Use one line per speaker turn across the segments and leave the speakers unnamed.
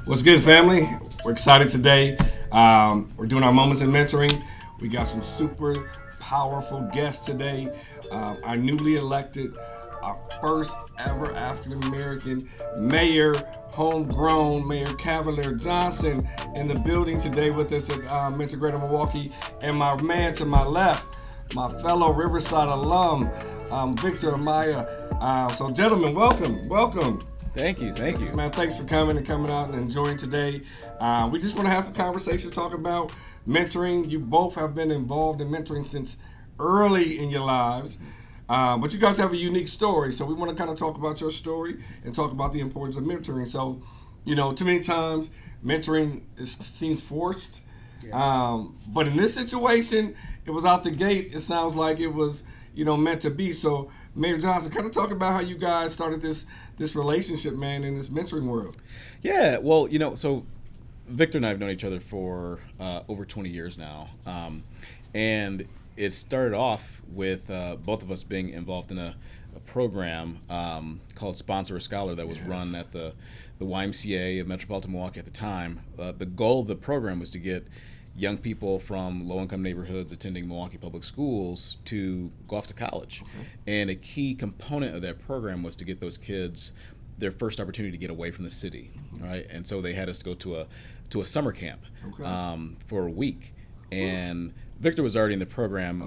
What's good, family? We're excited today. We're doing our Moments in Mentoring. We got some super powerful guests today. Our newly elected, our first ever African American mayor, homegrown Mayor Cavalier Johnson, in the building today with us at Mentor Greater Milwaukee. And my man to my left, my fellow Riverside alum, Victor Amaya. So, gentlemen, welcome.
Thank you.
Man, thanks for coming out and enjoying today. We just want to have some conversations, talk about mentoring. You both have been involved in mentoring since early in your lives, but you guys have a unique story. So we want to kind of talk about your story and talk about the importance of mentoring. So, too many times mentoring seems forced, but in this situation, it was out the gate. It sounds like it was, meant to be. So, Mayor Johnson, kind of talk about how you guys started this relationship, man, in this mentoring world.
Yeah, well, so Victor and I have known each other for over 20 years now. And it started off with both of us being involved in a program called Sponsor a Scholar that was run at the YMCA of Metropolitan Milwaukee at the time. The goal of the program was to get young people from low-income neighborhoods attending Milwaukee Public Schools to go off to college. Okay. And a key component of that program was to get those kids their first opportunity to get away from the city, right? And so they had us go to a summer camp for a week. And Victor was already in the program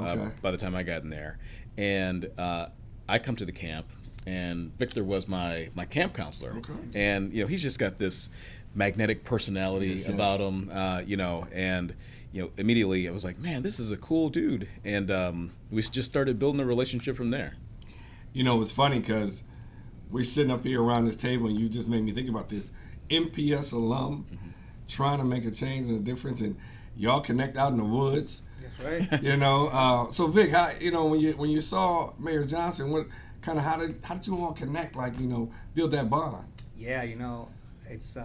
by the time I got in there. And I come to the camp, and Victor was my camp counselor. Okay. And, he's just got this magnetic personality about him, and immediately I was like, man, this is a cool dude, and we just started building a relationship from there.
It's funny because we're sitting up here around this table, and you just made me think about this MPS alum trying to make a change and a difference, and y'all connect out in the woods.
That's right.
So Vic, how, when you saw Mayor Johnson, what kind of how did you all connect? Like, build that bond.
Yeah, it's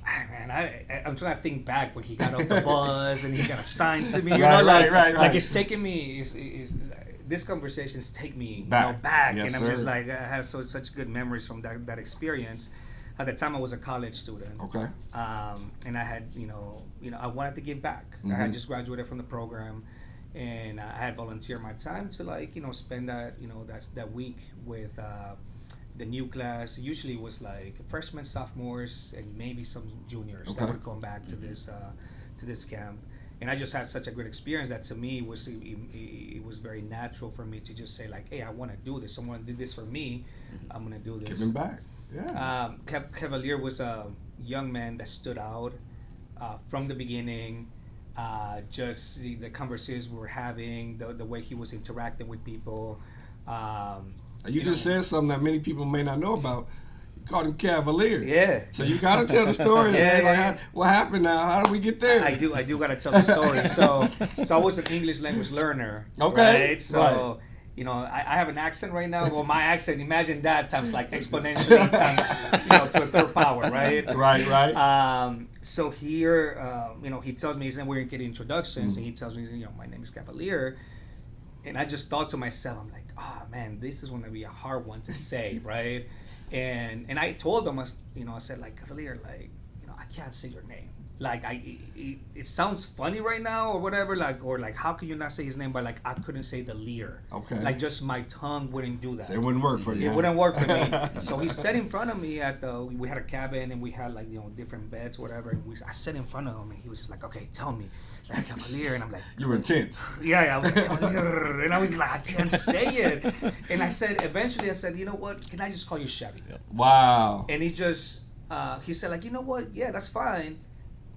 I'm trying to think back when he got off the bus and he got assigned to me.
Right.
Like it's taking me. These conversations take me back,
yes,
and I'm
sir.
just like, I have such good memories from that experience. At the time, I was a college student.
Okay.
And I had I wanted to give back. I had just graduated from the program, and I had volunteered my time to spend that week with the new class. Usually it was like freshmen, sophomores, and maybe some juniors that would come back to this camp. And I just had such a great experience that to me it was very natural for me to just say like, hey, I want to do this. Someone did this for me. I'm gonna do this.
Giving back. Yeah.
Cavalier was a young man that stood out from the beginning. Just the conversations we were having, the way he was interacting with people.
You just said something that many people may not know about. You called him Cavalier.
Yeah.
So you got to tell the story. What happened now? How did we get there?
I do got to tell the story. So I was an English language learner.
Okay.
Right? So, I have an accent right now. Well, my accent, imagine that times like exponentially times, to a third power, right?
Right.
So here, he tells me, we're going to get introductions, and he tells me, my name is Cavalier. And I just thought to myself, I'm like, oh man, this is going to be a hard one to say, right? And I told him, I said like, Cavalier, like, I can't say your name. Like it sounds funny right now or whatever, like how can you not say his name? But like I couldn't say the leer.
Okay.
Like just my tongue wouldn't do that.
So it wouldn't work for you.
It wouldn't work for me. So he sat in front of me we had a cabin and we had like different beds, whatever. And I sat in front of him and he was just like, okay, tell me. It's like Cavalier, and I'm like,
you were intense.
Yeah, I was like, Cavalier, and I was like, I can't say it. And eventually I said, you know what? Can I just call you Chevy?
Wow.
And he just he said like, you know what? Yeah, that's fine.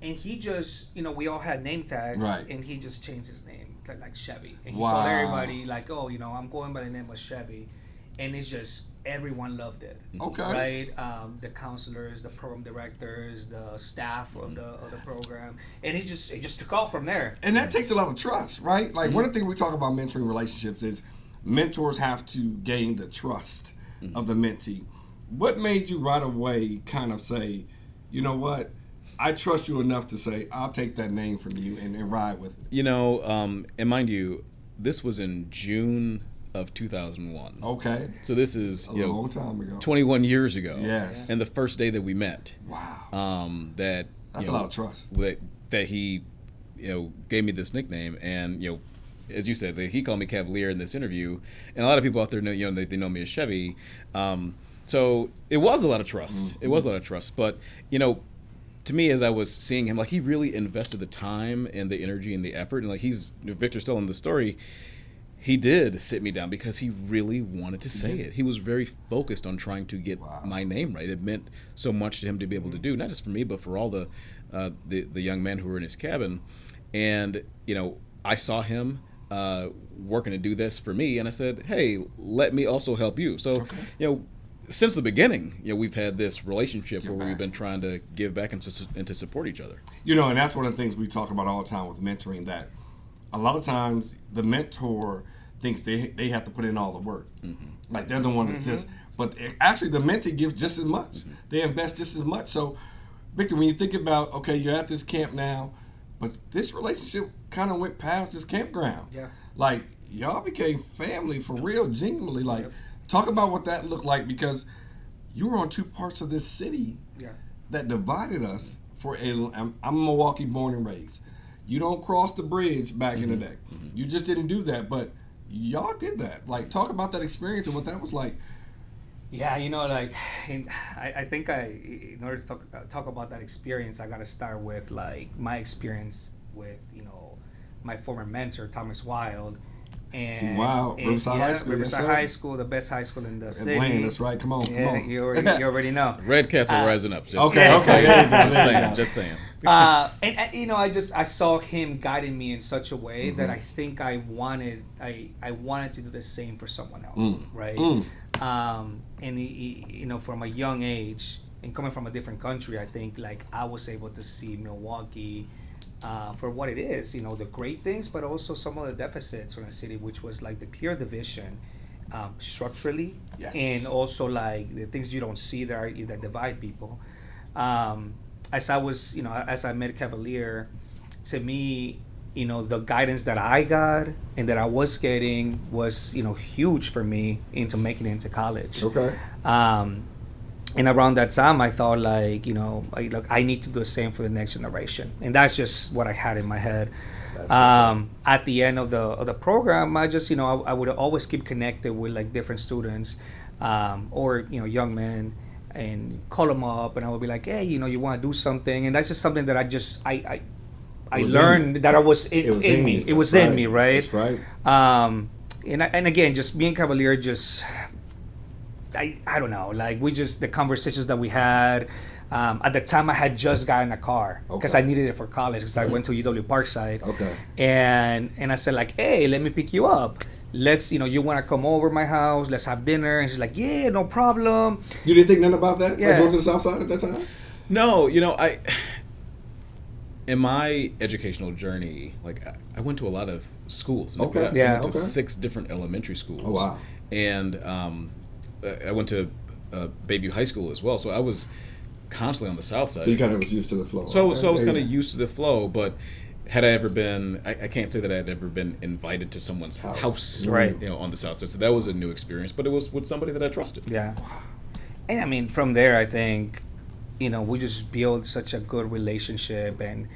And he just, we all had name tags,
right.
And he just changed his name like Chevy. And he told everybody like, oh, I'm going by the name of Chevy. And it's just, everyone loved it.
Okay.
Right? The counselors, the program directors, the staff of the program. And it just took off from there.
And that takes a lot of trust, right? Like one of the things we talk about mentoring relationships is mentors have to gain the trust of the mentee. What made you right away kind of say, you know what? I trust you enough to say, I'll take that name from you and ride with it.
And mind you, this was in June of 2001.
Okay.
So this is
A long time ago.
21 years ago.
Yes.
And the first day that we met.
Wow. That's a lot of trust.
That he, gave me this nickname, and as you said, he called me Cavalier in this interview, and a lot of people out there know, they know me as Chevy. So it was a lot of trust.
Mm-hmm.
It was a lot of trust, but to me, as I was seeing him, like, he really invested the time and the energy and the effort, and like Victor's telling the story. He did sit me down because he really wanted to say it. He was very focused on trying to get my name right. It meant so much to him to be able to do, not just for me, but for all the young men who were in his cabin. And I saw him working to do this for me, and I said, "Hey, let me also help you." So, since the beginning, we've had this relationship where we've been trying to give back and to support each other.
And that's one of the things we talk about all the time with mentoring, that a lot of times the mentor thinks they have to put in all the work. Mm-hmm. Like they're the one that's just, but actually the mentee gives just as much. Mm-hmm. They invest just as much. So, Victor, when you think about, okay, you're at this camp now, but this relationship kind of went past this campground.
Yeah.
Like, y'all became family for real, genuinely. Like, talk about what that looked like, because you were on two parts of this city that divided us. I'm Milwaukee born and raised. You don't cross the bridge back in the day. Mm-hmm. You just didn't do that, but y'all did that. Like, talk about that experience and what that was like.
Yeah, I think in order to talk about that experience, I got to start with like my experience with my former mentor, Thomas Wilde. And
Riverside High School.
Riverside High School, the best high school in the city.
Atlanta, that's right. Come on.
You already know.
Red Castle rising up. Just saying.
And I saw him guiding me in such a way that I think I wanted to do the same for someone else, right? And he, from a young age and coming from a different country, I think like I was able to see Milwaukee for what it is, the great things, but also some of the deficits from the city, which was like the clear division structurally, and also like the things you don't see that divide people. As I met Cavalier, to me, the guidance that I got and that I was getting was, huge for me into making it into college.
Okay.
And around that time, I thought I need to do the same for the next generation, and that's just what I had in my head. At the end of the program, I just I would always keep connected with like different students, or young men, and call them up, and I would be like, hey, you want to do something, and that's just something that I learned that it was in me. It was in me, right?
That's right.
And again, just being Cavalier, just. I don't know, like the conversations that we had. At the time, I had just gotten a car because I needed it for college because I went to UW Parkside.
Okay.
And I said like, hey, let me pick you up. Let's, you want to come over my house? Let's have dinner. And she's like, yeah, no problem.
You didn't think nothing about that?
Yeah.
Like going to the South Side at that time?
No, in my educational journey, like I went to a lot of schools.
Okay.
I went to 6 different elementary schools.
Oh, wow.
And I went to Bayview High School as well, so I was constantly on the South Side.
So you kind of was used to the flow.
So I was kind of used to the flow, but had I ever been, I can't say that I had ever been invited to someone's house,
right?
On the South Side. So that was a new experience, but it was with somebody that I trusted.
Yeah. And I mean, from there, I think, we just built such a good relationship, and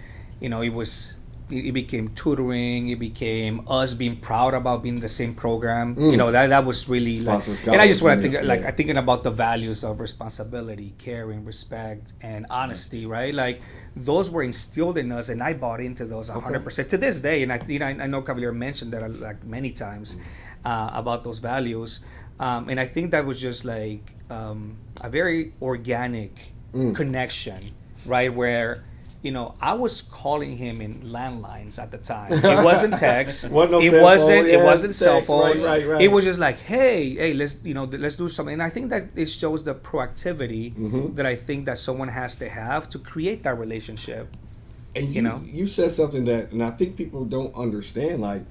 it became tutoring. It became us being proud about being in the same program. That was really like. And I just want to think thinking about the values of responsibility, caring, respect, and honesty. Right, like those were instilled in us, and I bought into those 100% to this day. And I know Cavalier mentioned that like many times about those values, and I think that was just like a very organic connection, right, where. I was calling him in landlines at the time. It wasn't text. It wasn't cell phones.
Right.
It was just like, hey, let's do something. And I think that it shows the proactivity that I think that someone has to have to create that relationship.
And you said something that, and I think people don't understand. Like,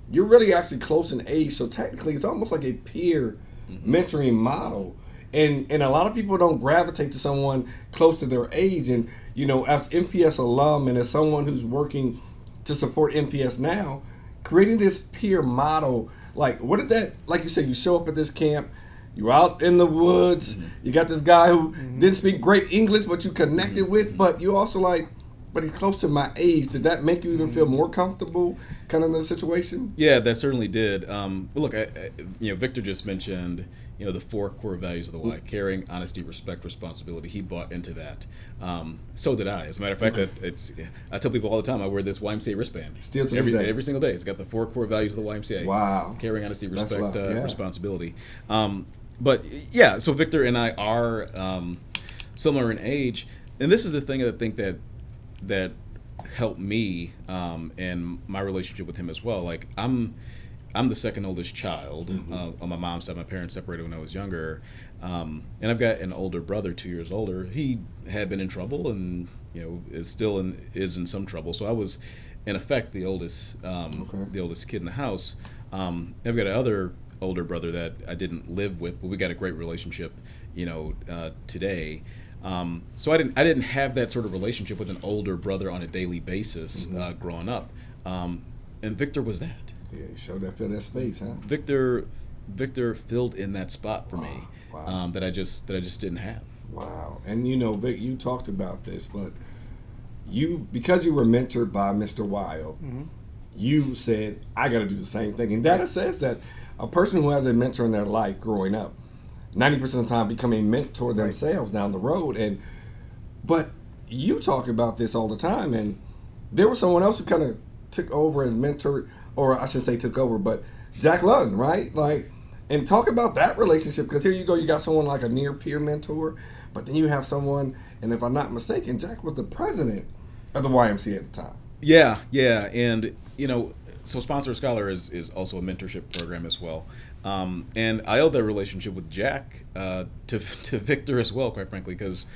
you're really actually close in age, so technically it's almost like a peer mentoring model. And a lot of people don't gravitate to someone close to their age. And, as MPS alum and as someone who's working to support MPS now, creating this peer model, Like, what did that, like you said, you show up at this camp, you're out in the woods, you got this guy who didn't speak great English, but you connected with, but you also like, but he's close to my age. Did that make you even feel more comfortable kind of in the situation?
Yeah, that certainly did. Look, Victor just mentioned, the 4 core values of the Y: caring, honesty, respect, responsibility. He bought into that. So did I. As a matter of fact, I tell people all the time, I wear this YMCA wristband.
Still to this day.
Every single day. It's got the 4 core values of the YMCA.
Wow.
Caring, honesty, respect,
yeah.
responsibility. But yeah, so Victor and I are similar in age, and this is the thing I think that helped me in my relationship with him as well. Like I'm the second oldest child on my mom's side. My parents separated when I was younger, and I've got an older brother, 2 years older. He had been in trouble, and is still in some trouble. So I was, in effect, the oldest kid in the house. I've got another older brother that I didn't live with, but we got a great relationship, today. So I didn't have that sort of relationship with an older brother on a daily basis growing up, and Victor was that.
Yeah, you showed that, fill that space, huh?
Victor filled in that spot for me.
Wow.
That I just didn't have.
Wow. And Vic, you talked about this, but because you were mentored by Mr. Wilde, you said, I got to do the same thing. And data says that a person who has a mentor in their life growing up, 90% of the time become a mentor themselves down the road. But you talk about this all the time, and there was someone else who kind of took over as mentor, or I shouldn't say took over, but Jack Lund, right? Like, and talk about that relationship, because here you go, you got someone like a near peer mentor, but then you have someone, and if I'm not mistaken, Jack was the president of the YMCA at the time.
Yeah, and so Sponsor a Scholar is also a mentorship program as well. And I owe that relationship with Jack to Victor as well, quite frankly, because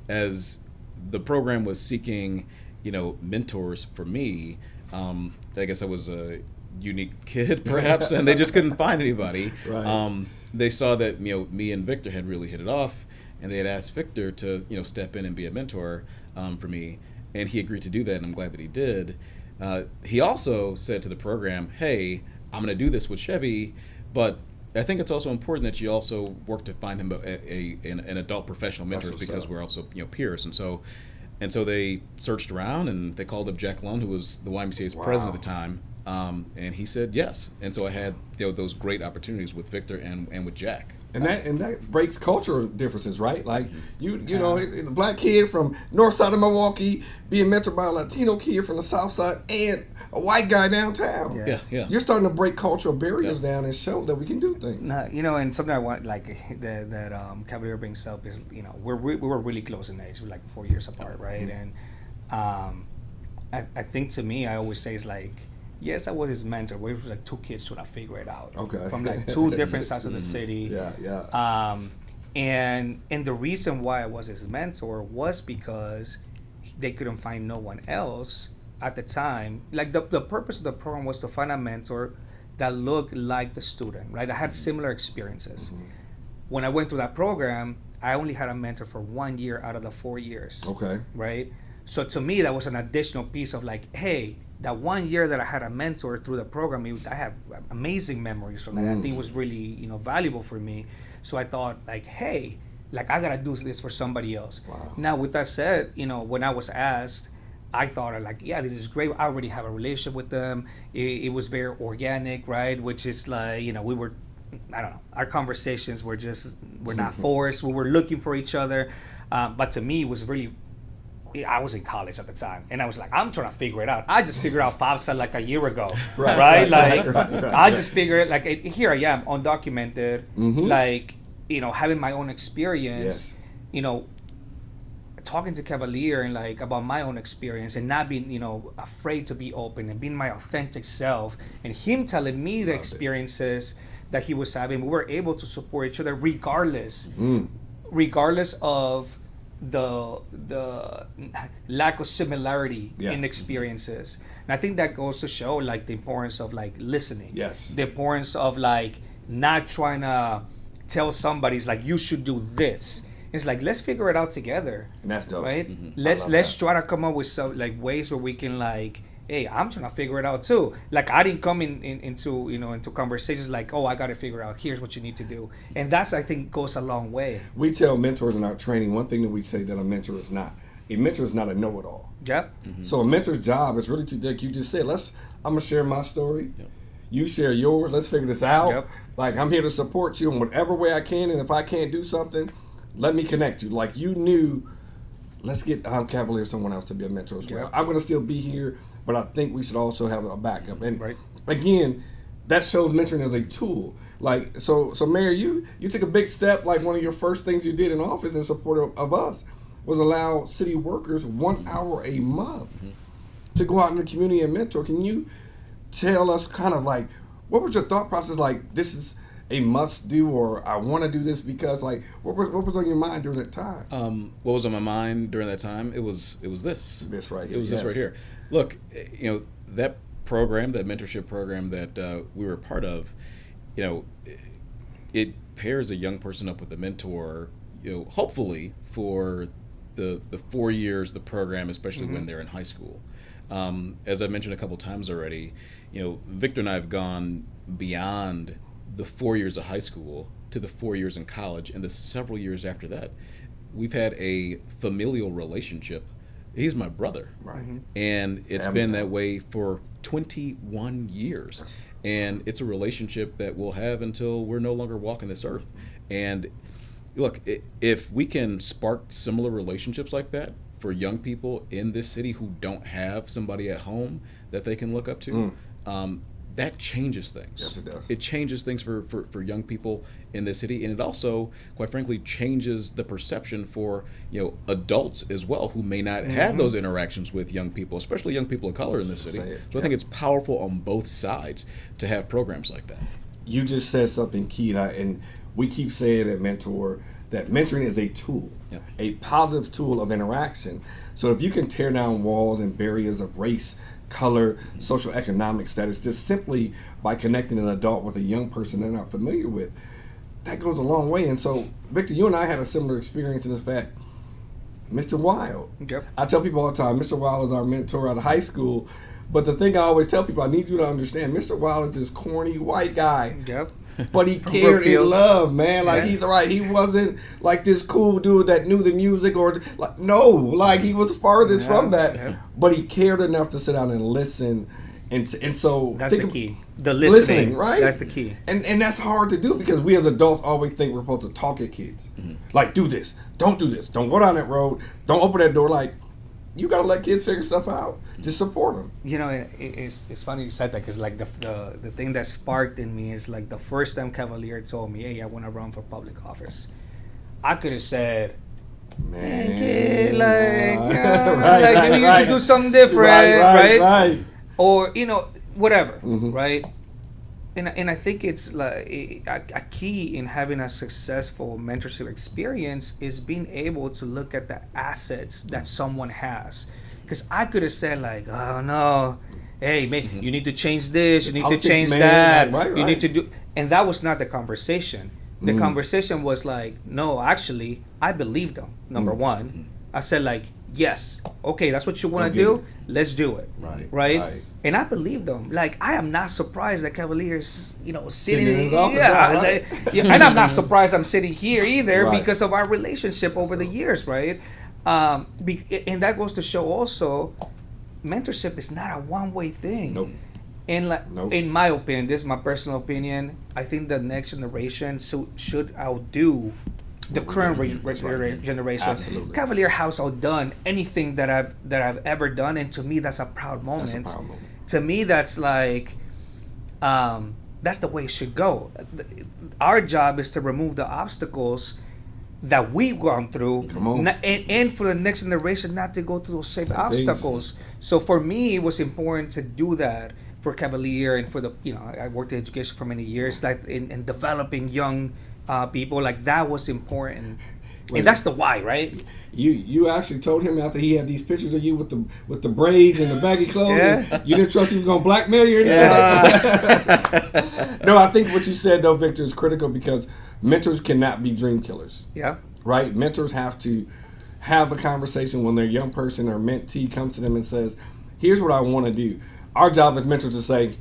as the program was seeking, mentors for me, I guess I was a unique kid, perhaps, and they just couldn't find anybody.
Right.
They saw that me and Victor had really hit it off, and they had asked Victor to step in and be a mentor for me, and he agreed to do that, and I'm glad that he did. He also said to the program, hey, I'm going to do this with Chevy, but I think it's also important that you also work to find him an adult professional mentor, because we're also peers. And so they searched around, and they called up Jack Lund, who was the YMCA's president at the time, and he said yes. And so I had those great opportunities with Victor and with Jack.
And that breaks cultural differences, right? Like you know, a black kid from north side of Milwaukee being mentored by a Latino kid from the south side and a white guy downtown.
Yeah.
You're starting to break cultural barriers down and show that we can do things.
And something I want, like that Cavalier brings up is, we were really close in age. We're like 4 years apart, right? And I think, to me, I always say it's like, yes, I was his mentor. We was like 2 kids trying to figure it out.
Okay.
From like 2 different sides of the city.
Yeah.
And the reason why I was his mentor was because they couldn't find no one else at the time. Like the purpose of the program was to find a mentor that looked like the student, right? I had similar experiences. When I went through that program, I only had a mentor for 1 year out of the 4 years.
Okay.
Right? So to me, that was an additional piece of like, hey, that 1 year that I had a mentor through the program, I have amazing memories from that. I think it was really, valuable for me. So I thought, like, hey, like, I gotta do this for somebody else.
Wow.
Now, with that said, when I was asked, I thought, like, yeah, this is great. I already have a relationship with them. It was very organic, right? Which is like, we were, I don't know, our conversations were not forced. We were looking for each other. But to me, it was really, I was in college at the time, and I was like, I'm trying to figure it out. I just figured out FAFSA like a year ago, right? I just figured, like, here I am, undocumented, like, having my own experience, talking to Cavalier and like about my own experience and not being, afraid to be open and being my authentic self, and him telling me the experiences that he was having. We were able to support each other regardless of the lack of similarity in experiences. And I think that goes to show like the importance of like listening.
Yes.
The importance of like not trying to tell somebody, it's like, you should do this. It's like, let's figure it out together.
And that's dope.
Right? Let's try to come up with some like ways where we can like hey, I'm trying to figure it out too. Like I didn't come into into conversations like, oh, I got to figure out. Here's what you need to do, and that's, I think, goes a long way.
We tell mentors in our training, one thing that we say that a mentor is not. A mentor is not a know-it-all.
Yep.
So a mentor's job is really to, like you just said, I'm gonna share my story.
Yep.
You share yours. Let's figure this out.
Yep.
Like, I'm here to support you in whatever way I can, and if I can't do something, let me connect you. Like, you knew, let's get Cavalier someone else to be a mentor as well.
Yep.
I'm gonna still be here, but I think we should also have a backup. And
Right.
again, that shows mentoring as a tool. Like, so Mary, you took a big step. Like, one of your first things you did in office in support of us was allow city workers 1 hour a month to go out in the community and mentor. Can you tell us kind of like, what was your thought process like, this is a must do, or I want to do this because, like, what was on your mind during that time?
What was on my mind during that time? It was this.
This right here.
It was this right here. Look, that program, that mentorship program that we were a part of, it pairs a young person up with a mentor, hopefully for the 4 years the program, especially when they're in high school. As I mentioned a couple times already, Victor and I have gone beyond the 4 years of high school to the 4 years in college, and the several years after that, we've had a familial relationship. He's my brother,
Right.
and it's been that way for 21 years, and it's a relationship that we'll have until we're no longer walking this earth. And look, if we can spark similar relationships like that for young people in this city who don't have somebody at home that they can look up to, that changes things.
Yes, it does.
It changes things for young people in this city, and it also, quite frankly, changes the perception for adults as well who may not have those interactions with young people, especially young people of color in this city. So I think it's powerful on both sides to have programs like that.
You just said something key, and we keep saying at Mentor that mentoring is a tool, a positive tool of interaction. So if you can tear down walls and barriers of race, color, social economic status, just simply by connecting an adult with a young person they're not familiar with, that goes a long way. And so, Victor, you and I had a similar experience in this fact. Mr. Wilde.
Yep.
I tell people all the time, Mr. Wilde is our mentor out of high school. But the thing I always tell people, I need you to understand, Mr. Wilde is this corny white guy.
Yep.
But he cared and loved, man. Like,
Yeah.
he wasn't like this cool dude that knew the music or like, no, like he was farthest from that.
Yeah.
But he cared enough to sit down and listen, and so
That's the key. The listening,
right?
That's the key.
And that's hard to do because we as adults always think we're supposed to talk at kids, like do this, don't go down that road, don't open that door. Like, you gotta let kids figure stuff out. Just support them.
It's funny you said that because like the thing that sparked in me is like the first time Cavalier told me, hey, I want to run for public office. I could have said, man, kid, like maybe you should do something different, right? Or whatever, right? And I think it's like a key in having a successful mentorship experience is being able to look at the assets that someone has. Because I could have said like, oh no, hey, man, you need to change this, you need to change that, you need to do, and that was not the conversation. The conversation was like, no, actually, I believed them. Number one, I said like, yes, okay, that's what you want to do. Let's do it. Right. And I believed them. Like, I am not surprised that Cavalier's, sitting in his office. And I'm not surprised I'm sitting here either because of our relationship over the years, right? And that goes to show also, mentorship is not a one-way thing.
Nope.
And like, in my opinion, this is my personal opinion, I think the next generation should outdo the current generation.
Absolutely.
Cavalier has outdone anything that I've ever done, and to me that's a proud moment. To me that's like that's the way it should go. Our job is to remove the obstacles that we've gone through, and for the next generation not to go through those same obstacles. So for me, it was important to do that for Cavalier and for the I worked in education for many years, like in developing young people, like that was important. And that's the why, right?
You actually told him after he had these pictures of you with the braids and the baggy clothes, and you didn't trust he was gonna blackmail you or anything like that. No, I think what you said though, Victor, is critical because mentors cannot be dream killers.
Yeah.
Right? Mentors have to have a conversation when their young person or mentee comes to them and says, Here's what I want to do. Our job as mentors is to say,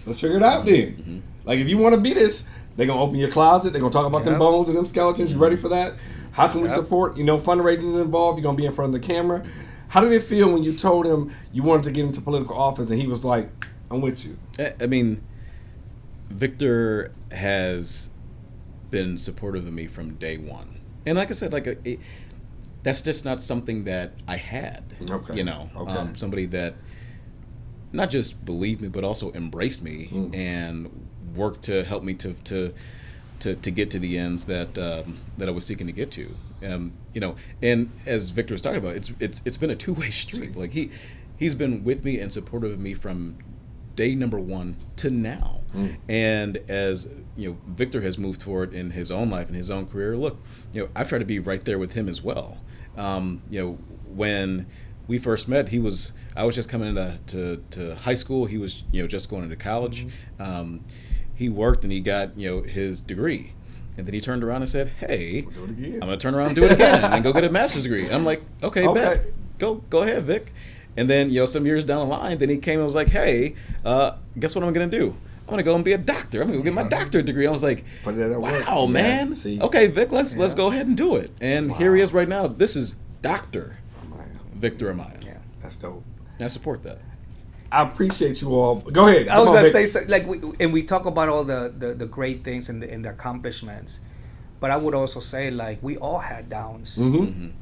let's figure it out then.
Mm-hmm.
Like, if you want to be this, they're going to open your closet. They're going to talk about them bones and them skeletons. You ready for that? How can we support? Fundraising is involved. You're going to be in front of the camera. How did it feel when you told him you wanted to get into political office and he was like, I'm with you?
I mean, Victor has been supportive of me from day one. And like I said, that's just not something that I had.
Okay.
Somebody that not just believed me, but also embraced me and worked to help me to get to the ends that I was seeking to get to. And as Victor was talking about, it's been a two-way street. Like he's been with me and supportive of me from day number one to now. And as Victor has moved forward in his own life and his own career. Look, I've tried to be right there with him as well. When we first met, I was just coming into high school. He was just going into college. He worked and he got his degree, and then he turned around and said, "Hey, I'm gonna turn around and do it again and go get a master's degree." And I'm like, "Okay, bet. Go ahead, Vic." And then some years down the line, then he came and was like, "Hey, guess what I'm gonna do? I'm gonna go and be a doctor. I'm gonna go get my doctorate degree." I was like, "Wow, man! Okay, Vic, let's go ahead and do it." And here he is right now. This is Dr. Victor Amaya.
Yeah, that's dope.
I support that.
I appreciate you all. Go ahead.
I was gonna say, so, we talk about all the great things and the accomplishments, but I would also say we all had downs, and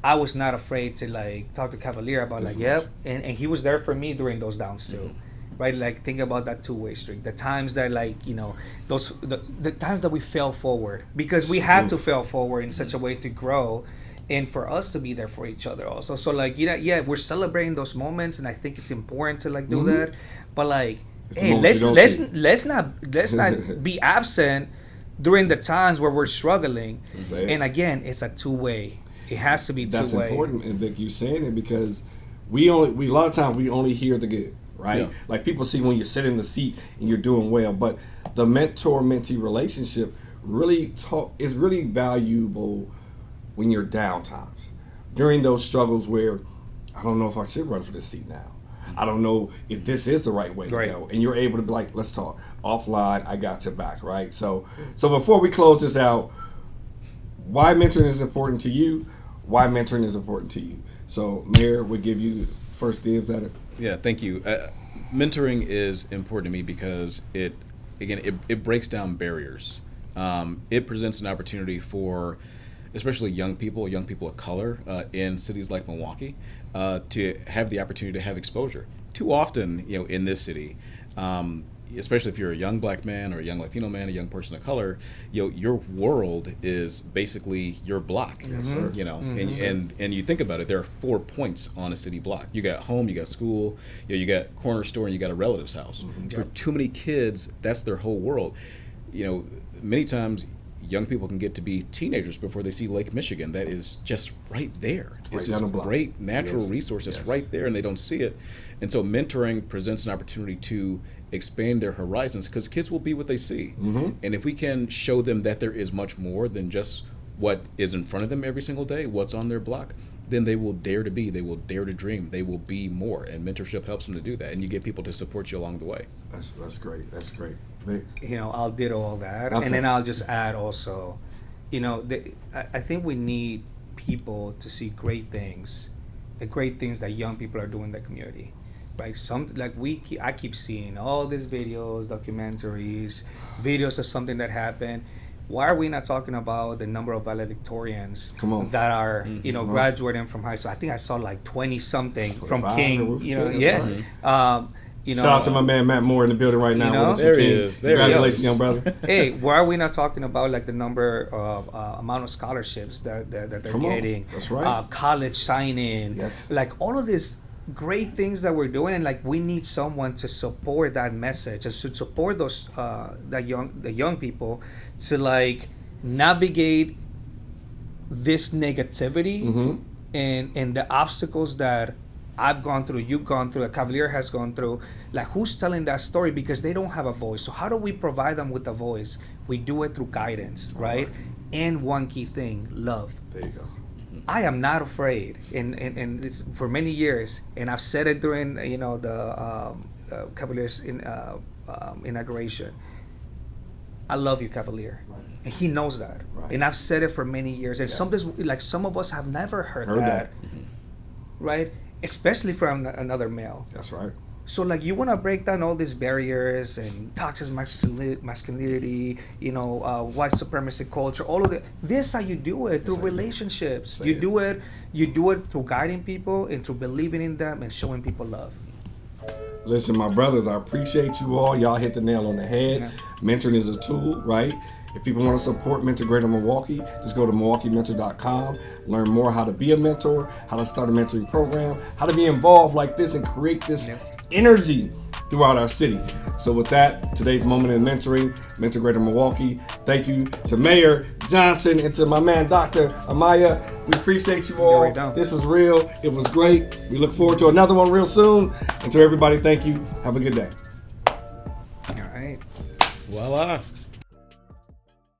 I was not afraid to talk to Cavalier about and he was there for me during those downs too. Right, think about that two-way street. The times that the times that we fell forward because we had to fail forward in such a way to grow, and for us to be there for each other also. So we're celebrating those moments, and I think it's important to do that. But hey, let's not be absent during the times where we're struggling. And again, it's a two-way. It has to be two-way.
That's important, and Vic, you saying it because we a lot of times we only hear the good. Right? Yeah. People see when you sit in the seat and you're doing well, but the mentor-mentee relationship is really valuable when you're down times. During those struggles where I don't know if I should run for this seat now. I don't know if this is the right way to go. And you're able to be like, let's talk. Offline, I got your back, right? So before we close this out, why mentoring is important to you? Why mentoring is important to you? So Mayor would give you first dibs at it.
Yeah, thank you. Mentoring is important to me because it breaks down barriers. It presents an opportunity for, especially young people of color in cities like Milwaukee, to have the opportunity to have exposure. Too often, in this city, especially if you're a young black man or a young Latino man, a young person of color, your world is basically your block.
Yes, sir.
And you think about it, there are 4 points on a city block. You got home, you got school, you got corner store, and you got a relative's house. For too many kids, that's their whole world. Many times young people can get to be teenagers before they see Lake Michigan. That is just right there. It's this great natural resource that's right there, and they don't see it. And so mentoring presents an opportunity to expand their horizons because kids will be what they see. And if we can show them that there is much more than just what is in front of them every single day, what's on their block, then they will dare to be, they will dare to dream, they will be more. And mentorship helps them to do that. And you get people to support you along the way.
That's great. That's great.
I'll ditto all that. Okay. And then I'll just add also, I think we need people to see great things, the great things that young people are doing in the community. Right, I keep seeing all these videos, documentaries, videos of something that happened. Why are we not talking about the number of valedictorians that are graduating from high school? I think I saw 20 something from King.
Shout out to my man Matt Moore in the building right now.
There he is.
Congratulations, young brother.
Hey, why are we not talking about the number of amount of scholarships that they're getting?
That's right.
College sign-in.
Yes.
All of this great things that we're doing, and we need someone to support that message and to support those the young people to navigate this negativity and the obstacles that I've gone through, you've gone through, Cavalier has gone through. Who's telling that story? Because they don't have a voice. So how do we provide them with a voice? We do it through guidance, right? And one key thing, love.
There you go.
I am not afraid, and it's for many years, and I've said it during the Cavalier's inauguration. I love you, Cavalier, and he knows that, and I've said it for many years. And sometimes, like some of us have never heard that. Right? Especially from another male.
That's right.
So like you want to break down all these barriers and toxic masculinity, white supremacy culture, all of that. This how you do it through relationships. You do it through guiding people and through believing in them and showing people love.
Listen, my brothers, I appreciate you all. Y'all hit the nail on the head.
Yeah.
Mentoring is a tool, right? If people want to support Mentor Greater Milwaukee, just go to MilwaukeeMentor.com. Learn more how to be a mentor, how to start a mentoring program, how to be involved like this and create this energy throughout our city. So with that, today's moment in mentoring, Mentor Greater Milwaukee. Thank you to Mayor Johnson and to my man, Dr. Amaya. We appreciate you all. This was real. It was great. We look forward to another one real soon. And to everybody, thank you. Have a good day.
All right.
Voila.